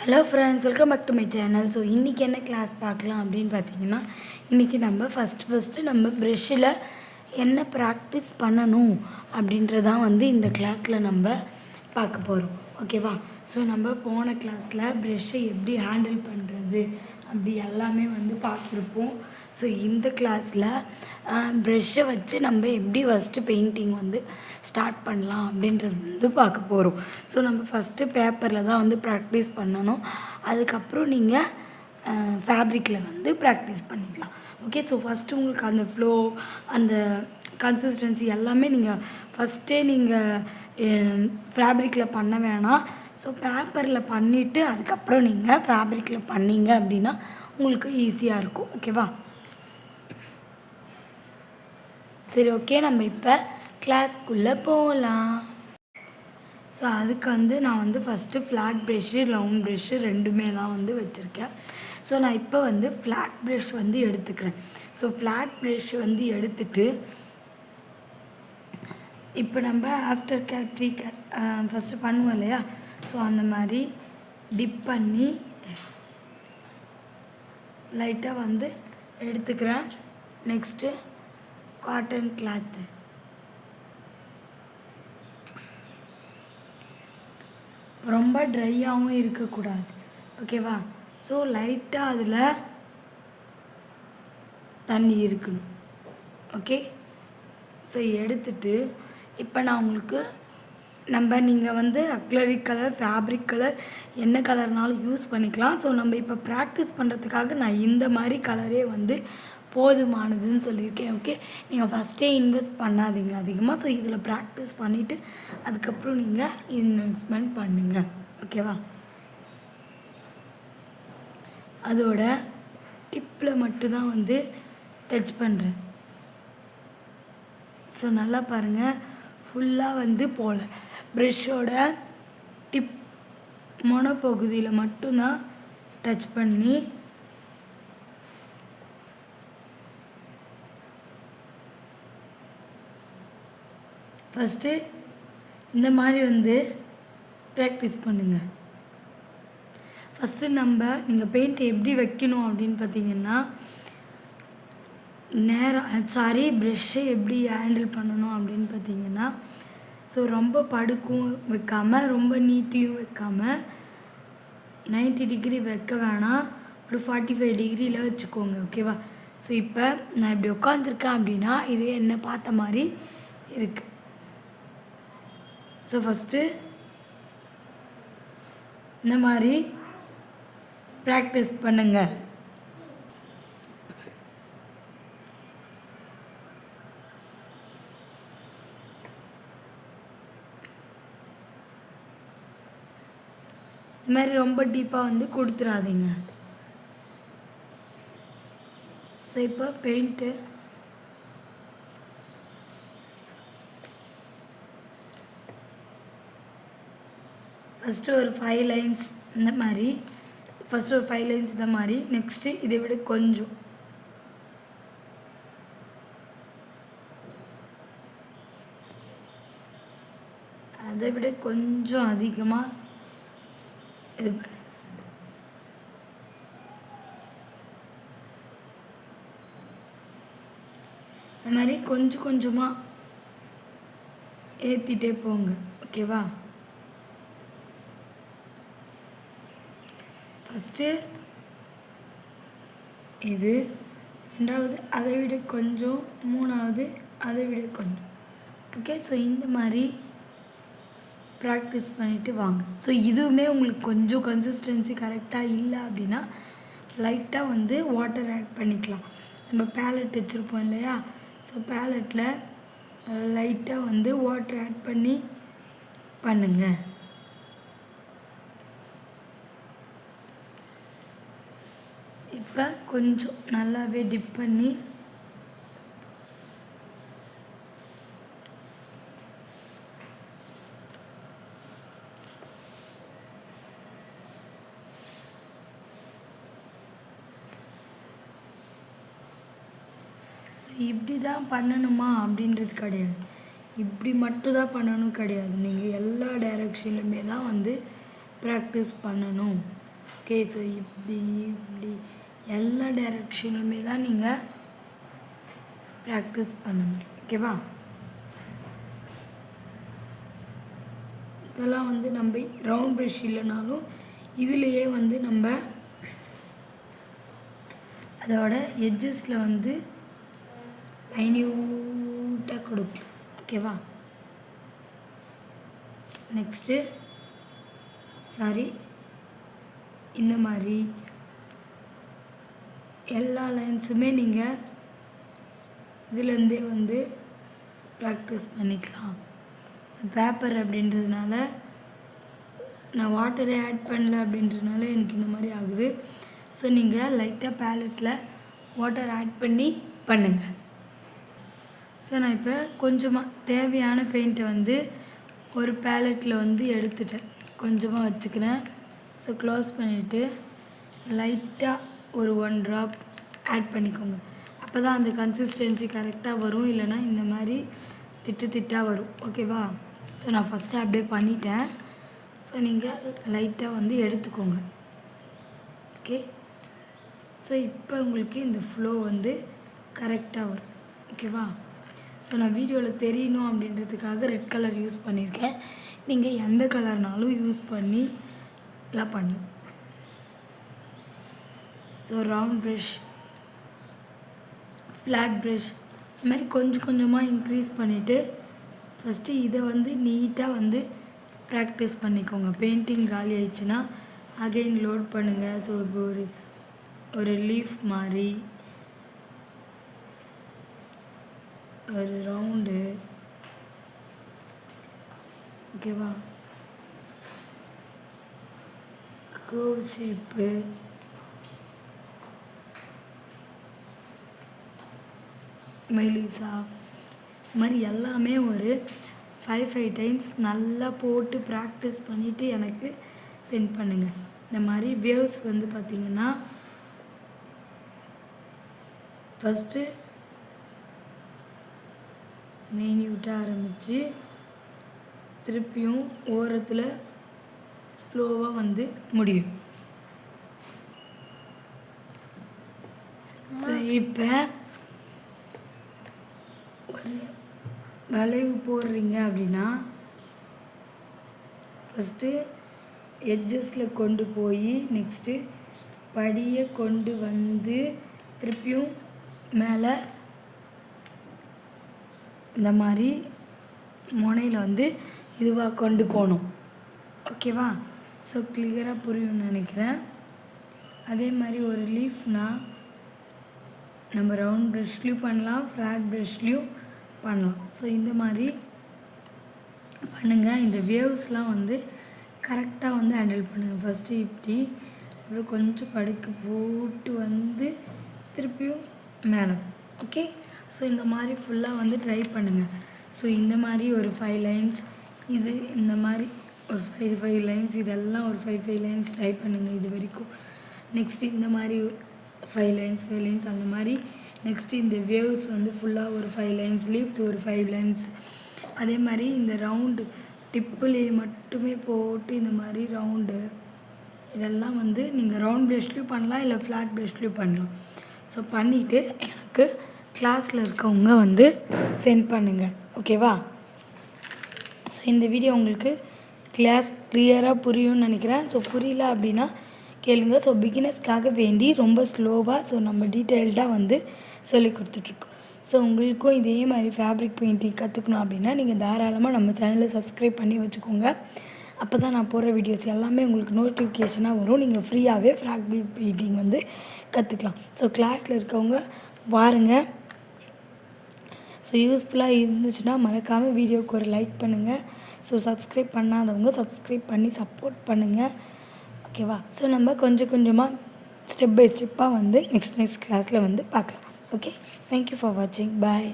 Hello friends, welcome back to my channel. So இன்றைக்கி என்ன class பார்க்கலாம் அப்படின்னு பார்த்தீங்கன்னா, இன்றைக்கி நம்ம ஃபஸ்ட்டு நம்ம ப்ரெஷ்ஷில் என்ன ப்ராக்டிஸ் பண்ணணும் அப்படின்றதான் இந்த கிளாஸில் நம்ம பார்க்க போகிறோம். ஓகேவா? ஸோ நம்ம போன கிளாஸில் ப்ரெஷ்ஷை எப்படி ஹேண்டில் பண்ணுறது அப்படி எல்லாமே பார்த்துருப்போம். ஸோ இந்த கிளாஸில் ப்ரெஷ்ஷை வச்சு நம்ம எப்படி ஃபஸ்ட்டு பெயிண்டிங் ஸ்டார்ட் பண்ணலாம் அப்படின்றது பார்க்க போகிறோம். ஸோ நம்ம ஃபஸ்ட்டு பேப்பரில் தான் ப்ராக்டிஸ் பண்ணணும். அதுக்கப்புறம் நீங்கள் ஃபேப்ரிக்கில் ப்ராக்டிஸ் பண்ணிக்கலாம். ஓகே. ஸோ ஃபஸ்ட்டு உங்களுக்கு அந்த ஃப்ளோ, அந்த கன்சிஸ்டன்சி எல்லாமே நீங்கள் ஃபஸ்ட்டே ஃபேப்ரிக்கில் பண்ண வேணாம். ஸோ பேப்பரில் பண்ணிவிட்டு அதுக்கப்புறம் நீங்கள் ஃபேப்ரிக்கில் பண்ணிங்க அப்படின்னா உங்களுக்கு ஈஸியாக இருக்கும். ஓகேவா? சரி, ஓகே. நம்ம இப்போ கிளாஸ்க்குள்ளே போகலாம். ஸோ அதுக்கு நான் first flat brush, round brush ரெண்டுமே தான் வச்சுருக்கேன். ஸோ நான் இப்போ ஃப்ளாட் ப்ரெஷ் எடுத்துக்கிறேன். ஸோ ஃப்ளாட் ப்ரெஷ் எடுத்துட்டு இப்போ நம்ம after care, pre care first பண்ணுவோம் இல்லையா? ஸோ அந்த மாதிரி டிப் பண்ணி லைட்டாக எடுத்துக்கிறேன். நெக்ஸ்ட்டு காட்டன் கிளாத்து, ரொம்ப ட்ரையாகவும் இருக்கக்கூடாது. ஓகேவா? ஸோ லைட்டாக அதில் தண்ணி இருக்கணும். ஓகே. ஸோ எடுத்துட்டு இப்போ நான் உங்களுக்கு நீங்கள் அக்ரிலிக் கலர், ஃபேப்ரிக் கலர் என்ன கலர்னாலும் யூஸ் பண்ணிக்கலாம். ஸோ நம்ம இப்போ ப்ராக்டிஸ் பண்ணுறதுக்காக நான் இந்த மாதிரி கலரே போதுமானதுன்னு சொல்லியிருக்கேன். ஓகே. நீங்கள் ஃபஸ்ட்டே இன்வெஸ்ட் பண்ணாதீங்க அதிகமாக. ஸோ இதில் ப்ராக்டிஸ் பண்ணிவிட்டு அதுக்கப்புறம் நீங்கள் இன்வெஸ்ட்மெண்ட் பண்ணுங்கள். ஓகேவா? அதோட டிப்பில் மட்டும்தான் டச் பண்ணுறேன். ஸோ நல்லா பாருங்கள், ஃபுல்லாக போகல. ப்ரெஷ்ஷோட டிப் மொன பகுதியில் மட்டும்தான் டச் பண்ணி ஃபஸ்ட்டு இந்த மாதிரி ப்ராக்டிஸ் பண்ணுங்கள். ஃபஸ்ட்டு நீங்கள் பெயிண்ட் எப்படி வைக்கணும் அப்படின்னு பார்த்தீங்கன்னா, ப்ரெஷ்ஷை எப்படி ஹேண்டில் பண்ணணும் அப்படின்னு பார்த்தீங்கன்னா, ஸோ ரொம்ப படுக்கும் வைக்காமல், ரொம்ப நீட்டியும் வைக்காமல், 90 டிகிரி வைக்க வேணாம், ஒரு 45 டிகிரியில் வச்சுக்கோங்க. ஓகேவா? ஸோ இப்போ நான் இப்படி உட்காந்துருக்கேன் அப்படின்னா இது என்ன பார்த்த மாதிரி இருக்குது. ஸோ ஃபஸ்ட்டு இந்த மாதிரி ப்ராக்டிஸ் பண்ணுங்கள். இந்த மாதிரி ரொம்ப டீப்பாக கொடுத்துடாதீங்க. ஸோ இப்போ பெயிண்ட்டு ஃபஸ்ட்டு ஒரு 5 லைன்ஸ் இந்த மாதிரி, ஃபஸ்ட்டு ஒரு 5 லைன்ஸ் இந்த மாதிரி. நெக்ஸ்ட்டு இதை விட கொஞ்சம் அதை விட கொஞ்சம் அதிகமாக இது பண்ணு. இந்த மாதிரி கொஞ்சம் கொஞ்சமாக ஏற்றிட்டே போங்க. ஓகேவா? ஃபஸ்ட்டு இது, ரெண்டாவது அதை விட கொஞ்சம், மூணாவது அதை விட கொஞ்சம். ஓகே. ஸோ இந்த மாதிரி ப்ராக்டிஸ் பண்ணிவிட்டு வாங்க. ஸோ இதுவுமே உங்களுக்கு கொஞ்சம் கன்சிஸ்டன்சி கரெக்டாக இல்லை அப்படின்னா லைட்டாக வாட்டர் ஆட் பண்ணிக்கலாம். நம்ம பேலட் வச்சுருப்போம் இல்லையா? ஸோ பேலட்டில் லைட்டாக வாட்டர் ஆட் பண்ணி பண்ணுங்கள். இப்போ கொஞ்சம் நல்லாவே டிப் பண்ணி இப்படி தான் பண்ணணுமா அப்படின்றது கிடையாது. இப்படி மட்டும் தான் பண்ணணும் கிடையாது. நீங்கள் எல்லா டைரெக்ஷன்லையுமே தான் ப்ராக்டிஸ் பண்ணணும். ஓகே. ஸோ இப்படி இப்படி எல்லா டைரெக்ஷன்லையுமே தான் நீங்கள் ப்ராக்டிஸ் பண்ணணும். ஓகேவா? இதெல்லாம் வந்து நம்ம ரவுண்ட் ப்ரஷ் இல்லைனாலும் இதுலேயே வந்து நம்ம அதோட எட்ஜஸில் வந்து மைன்யூட்டாக கொடுக்கலாம். ஓகேவா? நெக்ஸ்ட்டு இந்த மாதிரி எல்லா லைன்ஸுமே நீங்கள் இதுலேருந்தே வந்து ப்ராக்டிஸ் பண்ணிக்கலாம். ஸோ பேப்பர் அப்படின்றதுனால நான் வாட்டரை ஆட் பண்ணல அப்படின்றதுனால எனக்கு இந்த மாதிரி ஆகுது. ஸோ நீங்கள் லைட்டாக பேலட்டில் வாட்டர் ஆட் பண்ணி பண்ணுங்கள். ஸோ நான் இப்போ கொஞ்சமாக தேவையான பெயிண்ட்டை வந்து ஒரு பேலட்டில் வந்து எடுத்துட்டேன், கொஞ்சமாக வச்சுக்கிறேன். ஸோ க்ளோஸ் பண்ணிவிட்டு லைட்டாக ஒரு 1 ட்ராப் ஆட் பண்ணிக்கோங்க. அப்போ தான் அந்த கன்சிஸ்டன்சி கரெக்டாக வரும், இல்லைனா இந்த மாதிரி திட்டாக வரும். ஓகேவா? ஸோ நான் ஃபஸ்ட்டு அப்படியே பண்ணிட்டேன். ஸோ நீங்கள் லைட்டாக வந்து எடுத்துக்கோங்க. ஓகே. ஸோ இப்போ உங்களுக்கு இந்த ஃப்ளோ வந்து கரெக்டாக வரும். ஓகேவா? ஸோ நான் வீடியோவில் தெரியணும் அப்படின்றதுக்காக ரெட் கலர் யூஸ் பண்ணியிருக்கேன். நீங்கள் எந்த கலர்னாலும் யூஸ் பண்ணி எல்லாம் பண்ணு. So round brush, flat brush, இது மாதிரி கொஞ்சம் கொஞ்சமாக இன்க்ரீஸ் பண்ணிவிட்டு ஃபஸ்ட்டு இதை வந்து நீட்டாக வந்து ப்ராக்டிஸ் பண்ணிக்கோங்க. பெயிண்டிங் காலி ஆயிடுச்சுன்னா அகெயின் லோட் பண்ணுங்கள். ஸோ இப்போ ஒரு லீஃப் மாதிரி ஒரு ரவுண்டு. ஓகேவா? கர்வ் ஷேப்பு, மெலிசா, இது மாதிரி எல்லாமே ஒரு 5 டைம்ஸ் நல்லா போட்டு ப்ராக்டிஸ் பண்ணிவிட்டு எனக்கு சென்ட் பண்ணுங்கள். இந்த மாதிரி வேவ்ஸ் வந்து பார்த்திங்கன்னா ஃபஸ்ட்டு மைன்யூட்டாக ஆரம்பித்து திருப்பியும் ஓரத்தில் ஸ்லோவாக வந்து முடியும். ஸோ இப்போ ஒரு வளைவு போடுறீங்க அப்படின்னா ஃபஸ்ட்டு எட்ஜஸில் கொண்டு போய் நெக்ஸ்ட்டு படியை கொண்டு வந்து திருப்பியும் மேலே இந்த மாதிரி முனையில் வந்து இதுவாக கொண்டு போகணும். ஓகேவா? ஸோ கிளியராக புரியும்னு நினைக்கிறேன். அதே மாதிரி ஒரு லீஃப்னால் நம்ம ரவுண்ட் ப்ரஷ்லேயும் பண்ணலாம், ஃப்ளாட் ப்ரஷ்லேயும் பண்ணலாம். ஸோ இந்த மாதிரி பண்ணுங்கள். இந்த வேவ்ஸ்லாம் வந்து கரெக்டாக வந்து ஹேண்டில் பண்ணுங்கள். ஃபஸ்ட்டு இப்படி அப்புறம் கொஞ்சம் படுக்க போட்டு வந்து திருப்பியும் மேலே. ஓகே. ஸோ இந்த மாதிரி ஃபுல்லாக வந்து ட்ரை பண்ணுங்கள். ஸோ இந்த மாதிரி ஒரு 5 லைன்ஸ், இது இந்த மாதிரி ஒரு 5 லைன்ஸ், இதெல்லாம் ஒரு 5 லைன்ஸ் ட்ரை பண்ணுங்கள் இது வரைக்கும். நெக்ஸ்ட்டு இந்த மாதிரி 5 லைன்ஸ் அந்த மாதிரி. நெக்ஸ்ட்டு இந்த வேவ்ஸ் வந்து ஃபுல்லாக ஒரு 5 லைன்ஸ், லீவ்ஸ் ஒரு 5 லைன்ஸ். அதே மாதிரி இந்த ரவுண்டு டிப்புலேயே மட்டுமே போட்டு இந்த மாதிரி ரவுண்டு, இதெல்லாம் வந்து நீங்கள் ரவுண்ட் ப்ரஷ்லேயும் பண்ணலாம், இல்லை ஃப்ளாட் ப்ரஷ்லேயும் பண்ணலாம். ஸோ பண்ணிவிட்டு எனக்கு கிளாஸில் இருக்கவங்க வந்து சென்ட் பண்ணுங்கள். ஓகேவா? ஸோ இந்த வீடியோ உங்களுக்கு கிளியராக புரியும்னு நினைக்கிறேன். ஸோ புரியல அப்படின்னா கேளுங்க. ஸோ பிகினர்ஸ்க்காக வேண்டி ரொம்ப ஸ்லோவாக ஸோ நம்ம டீட்டெயில்டாக வந்து சொல்லி கொடுத்துட்ருக்கோம். ஸோ உங்களுக்கும் இதே மாதிரி ஃபேப்ரிக் பெயிண்டிங் கற்றுக்கணும் அப்படின்னா நீங்கள் தாராளமாக நம்ம சேனலை சப்ஸ்கிரைப் பண்ணி வச்சுக்கோங்க. அப்போ தான் நான் போடுற வீடியோஸ் எல்லாமே உங்களுக்கு நோட்டிஃபிகேஷனாக வரும். நீங்கள் ஃப்ரீயாகவே ஃபேப்ரிக் பெயிண்டிங் வந்து கற்றுக்கலாம். ஸோ கிளாஸில் இருக்கவங்க பாருங்கள். ஸோ யூஸ்ஃபுல்லாக இருந்துச்சுன்னா மறக்காமல் வீடியோவுக்கு ஒரு லைக் பண்ணுங்கள். ஸோ சப்ஸ்கிரைப் பண்ணாதவங்க சப்ஸ்கிரைப் பண்ணி சப்போர்ட் பண்ணுங்கள். ஓகேவா? ஸோ நம்ம கொஞ்சம் கொஞ்சமாக ஸ்டெப் பை ஸ்டெப்பாக வந்து நெக்ஸ்ட் கிளாஸில் வந்து பார்க்கலாம். ஓகே. தேங்க்யூ ஃபார் வாட்சிங். பாய்.